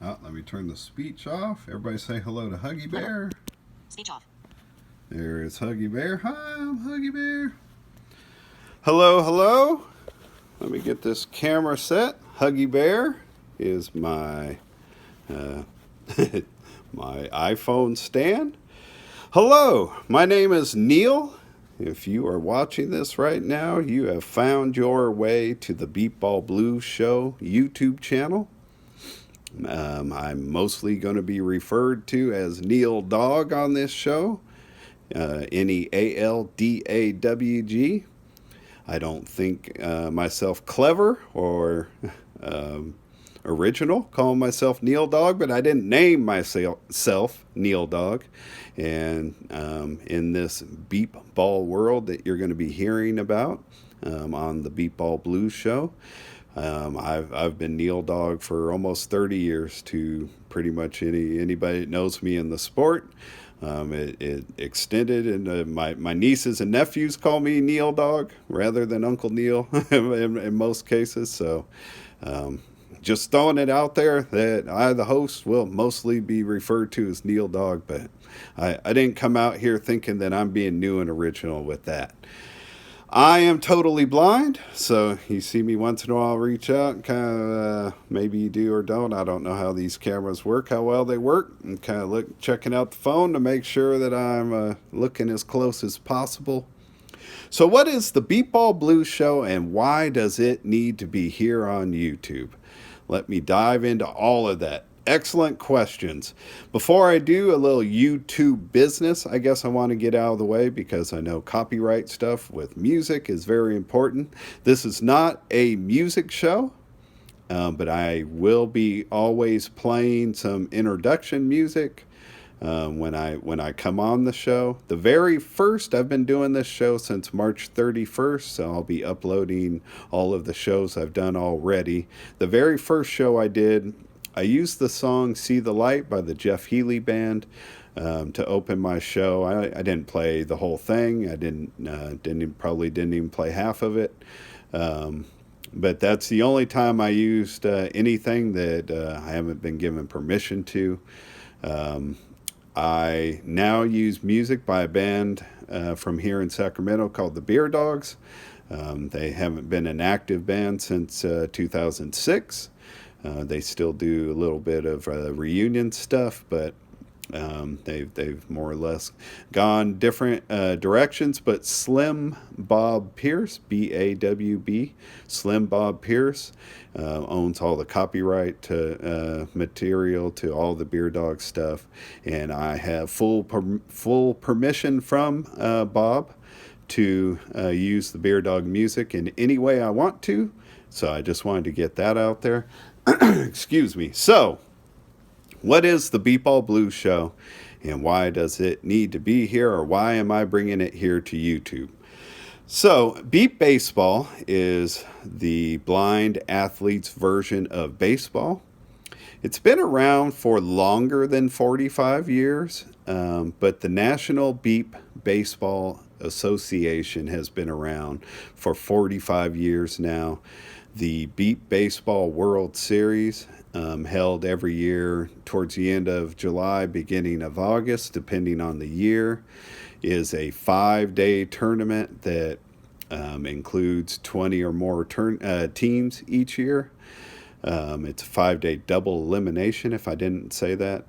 Oh, let me turn the speech off. Everybody say hello to Huggy Bear. Speech off. There is Huggy Bear. Hi, I'm Huggy Bear. Hello, hello. Let me get this camera set. Huggy Bear is my my iPhone stand. Hello, my name is Neil. If you are watching this right now, you have found your way to the Beepball Blues Show YouTube channel. I'm mostly going to be referred to as Neil Dog on this show. Nealdawg. I don't think myself clever or original calling myself Neil Dog, but I didn't name myself Neil Dog. And in this beep ball world that you're going to be hearing about on the Beepball Blues Show, I've been Neil Dog for almost 30 years to pretty much anybody that knows me in the sport. It extended, and my nieces and nephews call me Neil Dog rather than Uncle Neil in most cases. So just throwing it out there that I, the host, will mostly be referred to as Neil Dog, but I didn't come out here thinking that I'm being new and original with that. I am totally blind, so you see me once in a while reach out and kind of, maybe you do or don't. I don't know how these cameras work, how well they work, and kind of checking out the phone to make sure that I'm looking as close as possible. So what is the Beepball Blues Show, and why does it need to be here on YouTube? Let me dive into all of that. Excellent questions. Before I do a little YouTube business, I guess I want to get out of the way because I know copyright stuff with music is very important. This is not a music show, but I will be always playing some introduction music when I come on the show. The very first, I've been doing this show since March 31st, so I'll be uploading all of the shows I've done already. The very first show I did, I used the song "See the Light" by the Jeff Healey Band to open my show. I didn't play the whole thing. I probably didn't even play half of it. But that's the only time I used anything that I haven't been given permission to. I now use music by a band from here in Sacramento called the Beer Dogs. They haven't been an active band since 2006. They still do a little bit of reunion stuff, but they've more or less gone different directions. But Slim Bob Pierce, B-A-W-B, Slim Bob Pierce, owns all the copyright to material to all the Beer Dog stuff, and I have full permission from Bob to use the Beer Dog music in any way I want to. So I just wanted to get that out there. Excuse me. So, what is the Beepball Blues Show, and why does it need to be here, or why am I bringing it here to YouTube? So, Beep Baseball is the blind athlete's version of baseball. It's been around for longer than 45 years, but the National Beep Baseball Association has been around for 45 years now. The Beep Baseball World Series, held every year towards the end of July, beginning of August, depending on the year, is a 5-day tournament that includes 20 or more teams each year. It's a 5-day double elimination, if I didn't say that,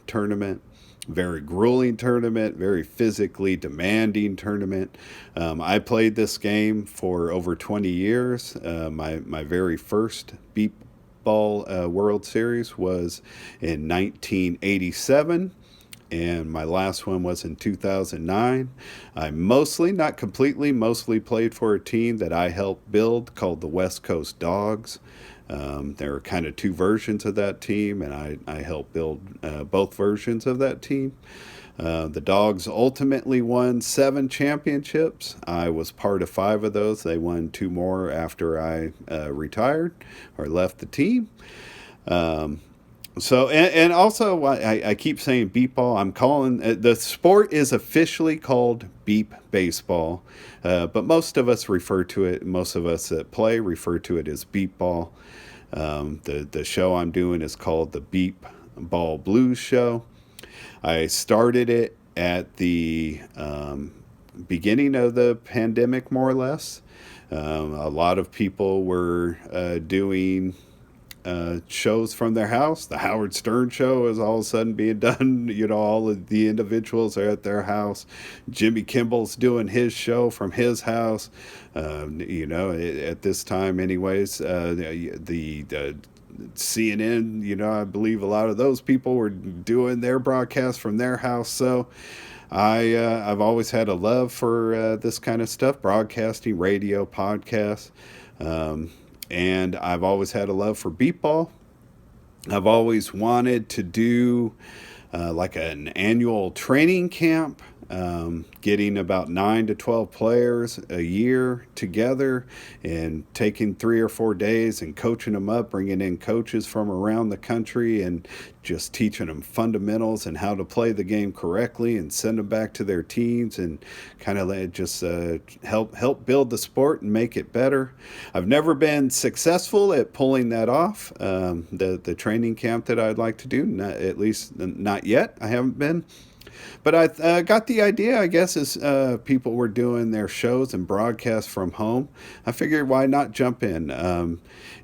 tournament. Very grueling tournament, very physically demanding tournament. I played this game for over 20 years. My very first Beep Ball World Series was in 1987, and my last one was in 2009. I mostly, not completely, mostly played for a team that I helped build called the West Coast Dogs. There are kind of two versions of that team, and I helped build both versions of that team. The Dogs ultimately won 7 championships. I was part of 5 of those. They won 2 more after I retired or left the team. And also, I keep saying beep ball. I'm calling the sport is officially called beep baseball, but most of us refer to it. Most of us that play refer to it as beep ball. The show I'm doing is called the Beepball Blues Show. I started it at the beginning of the pandemic, more or less. A lot of people were doing shows from their house. The Howard Stern show is all of a sudden being done. All of the individuals are at their house. Jimmy Kimmel's doing his show from his house. At this time, anyways, the CNN, I believe a lot of those people were doing their broadcast from their house. So I've always had a love for this kind of stuff, broadcasting, radio, podcasts. And I've always had a love for beepball. I've always wanted to do like an annual training camp, getting about 9 to 12 players a year together and taking 3 or 4 days and coaching them up, bringing in coaches from around the country and just teaching them fundamentals and how to play the game correctly and send them back to their teams and kind of just help build the sport and make it better. I've never been successful at pulling that off. The training camp that I'd like to do, at least not yet. I haven't been. But I got the idea, I guess, as people were doing their shows and broadcasts from home. I figured, why not jump in?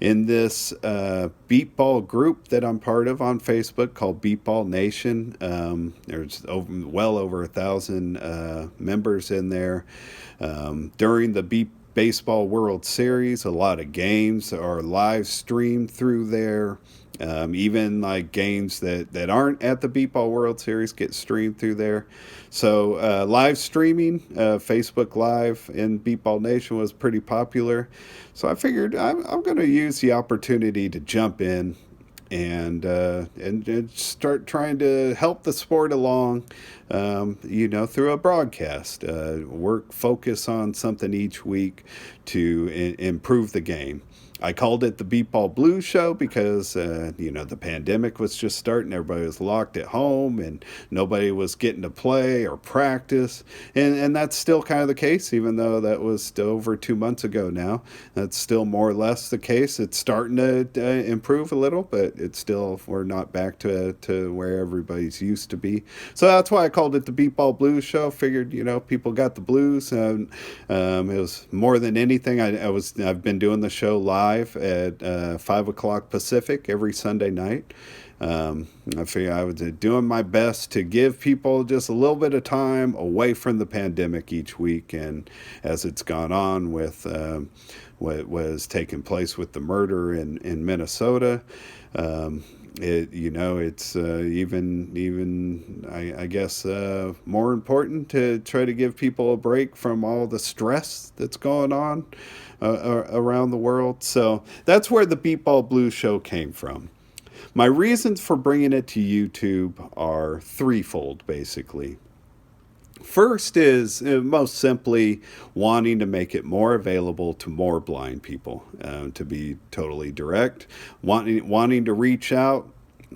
In this Beepball group that I'm part of on Facebook called Beepball Nation, there's well over 1,000 members in there. During the Baseball World Series, a lot of games are live streamed through there. Even like games that aren't at the Beepball World Series get streamed through there. So live streaming, Facebook Live in Beepball Nation was pretty popular. So I figured I'm going to use the opportunity to jump in and start trying to help the sport along, through a broadcast. Focus on something each week to improve the game. I called it the Beepball Blues Show because, the pandemic was just starting. Everybody was locked at home and nobody was getting to play or practice. And that's still kind of the case, even though that was over 2 months ago now. That's still more or less the case. It's starting to improve a little, but it's still, we're not back to where everybody's used to be. So that's why I called it the Beepball Blues Show. Figured, people got the blues. It was more than anything. I've been doing the show live at 5 o'clock Pacific every Sunday night. I figured I was doing my best to give people just a little bit of time away from the pandemic each week. And as it's gone on with what was taking place with the murder in Minnesota, it's even I guess more important to try to give people a break from all the stress that's going on around the world. So that's where the Beepball Blues Show came from. My reasons for bringing it to YouTube are threefold, basically. First is most simply wanting to make it more available to more blind people, to be totally direct, wanting to reach out.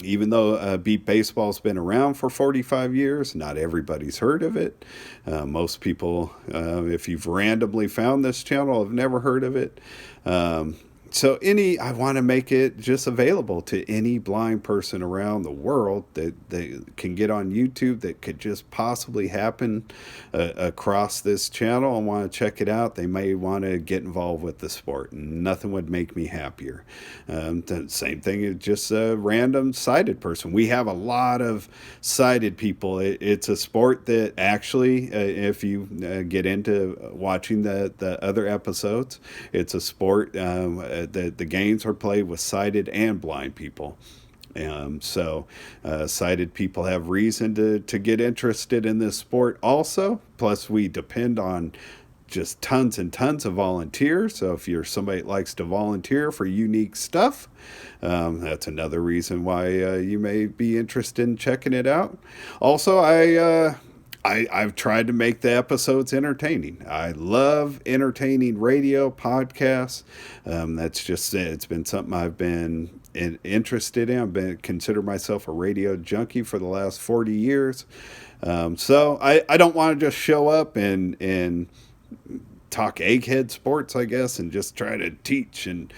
Even though beep baseball's been around for 45 years, not everybody's heard of it. Most people, if you've randomly found this channel, have never heard of it. I want to make it just available to any blind person around the world that they can get on YouTube that could just possibly happen across this channel and want to check it out. They may want to get involved with the sport. Nothing would make me happier. The same thing is just a random sighted person. We have a lot of sighted people. It's a sport that actually, if you get into watching the other episodes, it's a sport the games are played with sighted and blind people. Sighted people have reason to get interested in this sport also. Plus, we depend on just tons and tons of volunteers. So if you're somebody that likes to volunteer for unique stuff, that's another reason why you may be interested in checking it out. Also, I've tried to make the episodes entertaining. I love entertaining radio podcasts. That's just it. It's been something I've been interested in. I've considered myself a radio junkie for the last 40 years. So I don't want to just show up and talk egghead sports, I guess, and just try to teach and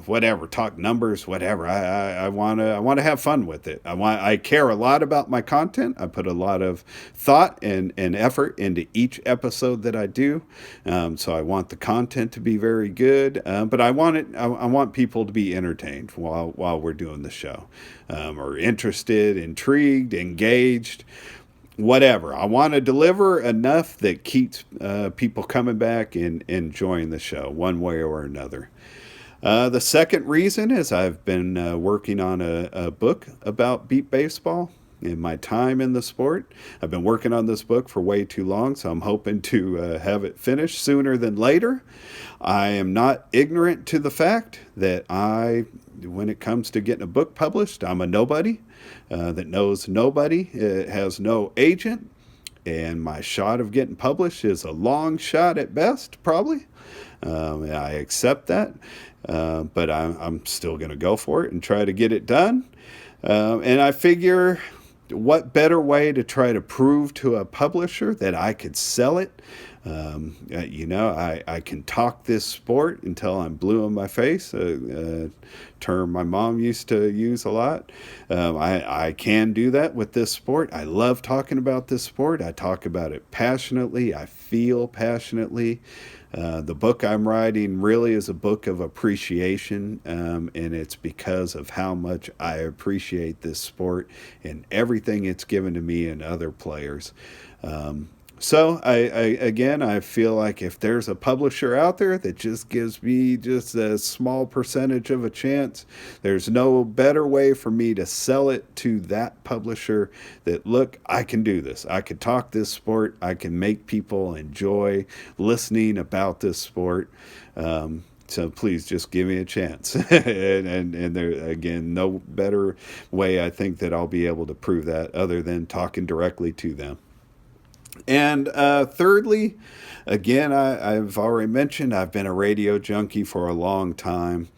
whatever, talk numbers, whatever. I want to have fun with it. I care a lot about my content. I put a lot of thought and effort into each episode that I do. So I want the content to be very good, but I want people to be entertained while we're doing the show, or interested, intrigued, engaged, whatever. I want to deliver enough that keeps people coming back and enjoying the show one way or another. The second reason is I've been working on a book about beep baseball in my time in the sport. I've been working on this book for way too long, so I'm hoping to have it finished sooner than later. I am not ignorant to the fact that when it comes to getting a book published, I'm a nobody that knows nobody. It has no agent, and my shot of getting published is a long shot at best, probably. I accept that, but I'm still going to go for it and try to get it done. And I figure, what better way to try to prove to a publisher that I could sell it? I can talk this sport until I'm blue in my face, a term my mom used to use a lot. I can do that with this sport. I love talking about this sport. I talk about it passionately. I feel passionately. The book I'm writing really is a book of appreciation, and it's because of how much I appreciate this sport and everything it's given to me and other players. So I feel like if there's a publisher out there that just gives me just a small percentage of a chance, there's no better way for me to sell it to that publisher that, look, I can do this. I can talk this sport. I can make people enjoy listening about this sport. So please just give me a chance. and there, again, no better way I think that I'll be able to prove that other than talking directly to them. And thirdly, again, I've already mentioned I've been a radio junkie for a long time.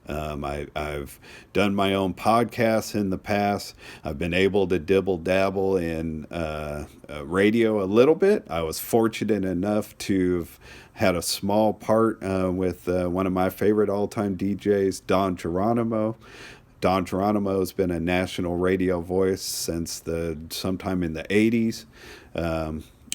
I've done my own podcasts in the past. I've been able to dibble dabble in radio a little bit. I was fortunate enough to have had a small part with one of my favorite all-time DJs, Don Geronimo. Don Geronimo has been a national radio voice since sometime in the 80s.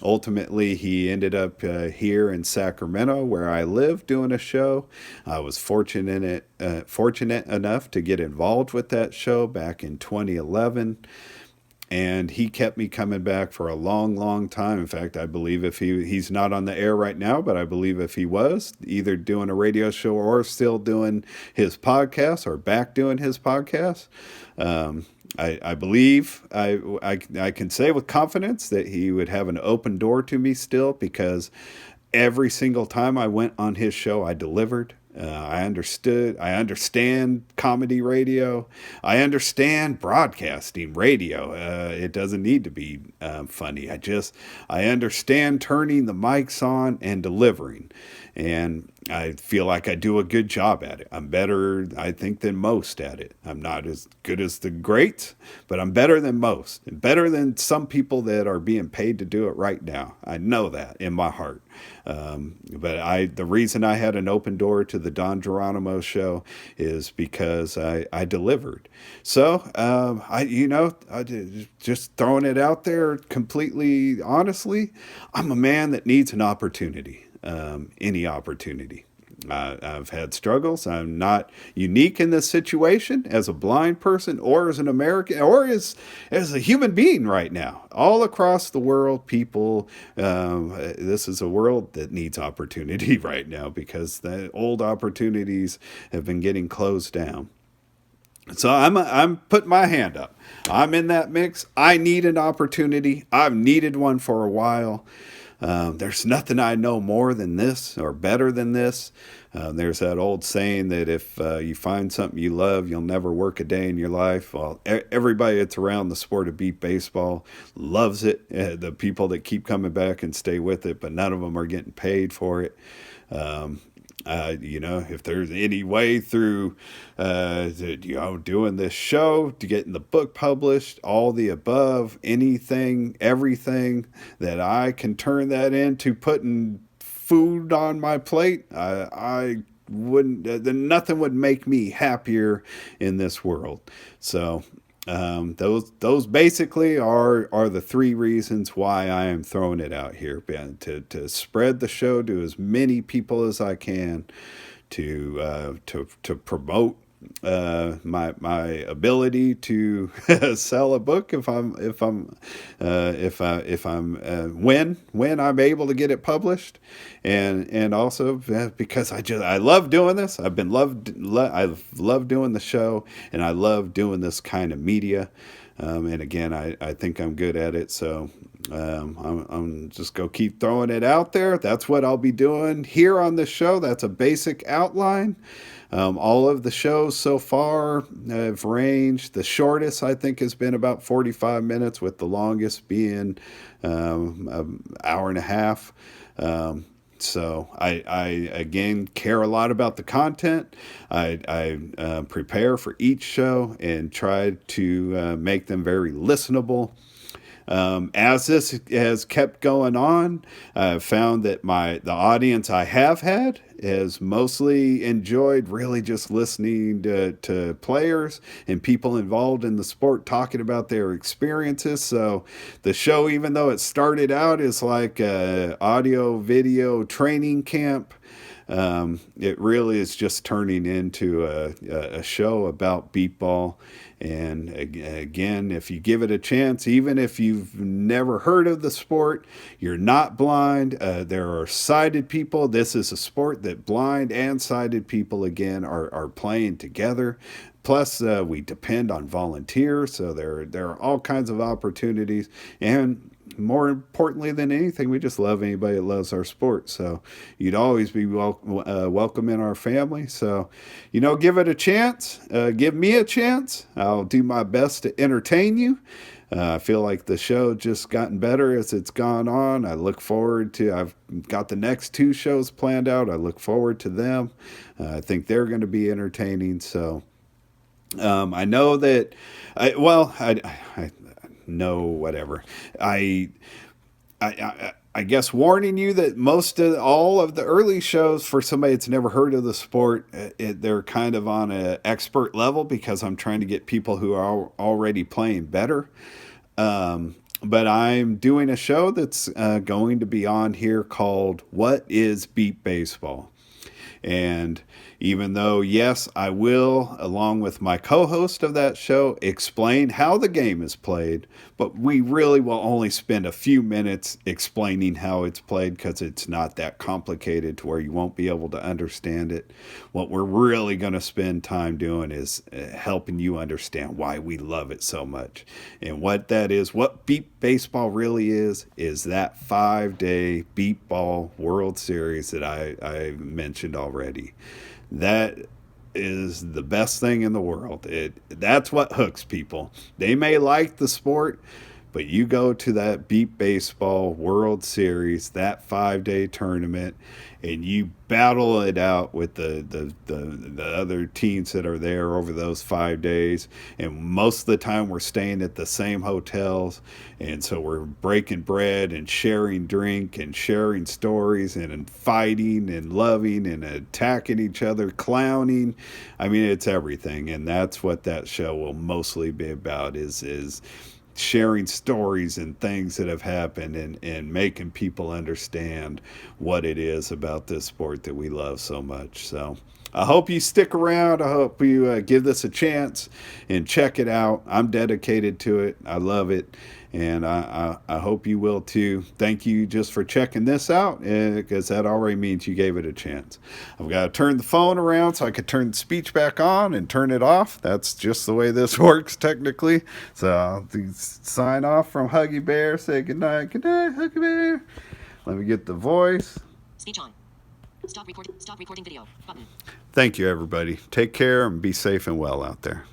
Ultimately, he ended up here in Sacramento, where I live, doing a show. I was fortunate enough to get involved with that show back in 2011. And he kept me coming back for a long, long time. In fact, I believe if he's not on the air right now, but I believe if he was either doing a radio show or still doing his podcast or back doing his podcast, I believe I can say with confidence that he would have an open door to me still, because every single time I went on his show, I delivered. I understand comedy radio. I understand broadcasting radio. It doesn't need to be funny. I understand turning the mics on and delivering. And I feel like I do a good job at it. I'm better, I think, than most at it. I'm not as good as the greats, but I'm better than most. And better than some people that are being paid to do it right now. I know that in my heart. But the reason I had an open door to the Don Geronimo show is because I delivered. So, just throwing it out there completely honestly, I'm a man that needs an opportunity. Any opportunity. I've had struggles. I'm not unique in this situation as a blind person or as an American or as a human being right now. All across the world, people, this is a world that needs opportunity right now, because the old opportunities have been getting closed down. So I'm putting my hand up. I'm in that mix. I need an opportunity. I've needed one for a while. There's nothing I know more than this or better than this. There's that old saying that if you find something you love, you'll never work a day in your life. Well, everybody that's around the sport of beep baseball loves it. The people that keep coming back and stay with it, but none of them are getting paid for it. If there's any way through, doing this show, to getting the book published, all the above, anything, everything that I can turn that into putting food on my plate, I wouldn't. Nothing would make me happier in this world. So those basically are the three reasons why I am throwing it out here, Ben, to spread the show to as many people as I can, to promote my ability to sell a book when I'm able to get it published, and also because I love doing this. I've loved doing the show, and I love doing this kind of media. And again, I think I'm good at it, so I'm just going to keep throwing it out there. That's what I'll be doing here on this show. That's a basic outline. All of the shows so far have ranged. The shortest, I think, has been about 45 minutes, with the longest being an hour and a half. So I again care a lot about the content. I prepare for each show and try to make them very listenable. As this has kept going on, I've found that the audience I have had has mostly enjoyed really just listening to players and people involved in the sport talking about their experiences. So the show, even though it started out as like a audio video training camp, it really is just turning into a show about beepball. And again, if you give it a chance, even if you've never heard of the sport, you're not blind. There are sighted people. This is a sport that blind and sighted people, again, are playing together. Plus, we depend on volunteers, so there are all kinds of opportunities. And more importantly than anything, we just love anybody that loves our sport. So you'd always be welcome in our family. So, give it a chance. Give me a chance. I'll do my best to entertain you. I feel like the show just gotten better as it's gone on. I've got the next two shows planned out. I look forward to them. I think they're going to be entertaining. So I know that, I no, whatever. I guess warning you that all of the early shows, for somebody that's never heard of the sport, they're kind of on an expert level, because I'm trying to get people who are already playing better. But I'm doing a show that's going to be on here called What is Beep Baseball? And even though, yes, I will, along with my co-host of that show, explain how the game is played, but we really will only spend a few minutes explaining how it's played, because it's not that complicated to where you won't be able to understand it. What we're really going to spend time doing is helping you understand why we love it so much. And what that is, what Beep Baseball really is that 5-day Beep Ball World Series that I mentioned already. That is the best thing in the world. That's what hooks people. They may like the sport, but you go to that Beep Baseball World Series, that 5-day tournament, and you battle it out with the other teams that are there over those 5 days. And most of the time we're staying at the same hotels. And so we're breaking bread and sharing drink and sharing stories and fighting and loving and attacking each other, clowning. I mean, it's everything. And that's what that show will mostly be about, is sharing stories and things that have happened, and making people understand what it is about this sport that we love so much. So I hope you stick around. I hope you give this a chance and check it out. I'm dedicated to it. I love it. And I hope you will too. Thank you just for checking this out, because that already means you gave it a chance. I've got to turn the phone around so I could turn the speech back on and turn it off. That's just the way this works technically. So I'll sign off from Huggy Bear. Say goodnight. Good night, Huggy Bear. Let me get the voice. Speech on. Stop recording video button. Thank you, everybody. Take care and be safe and well out there.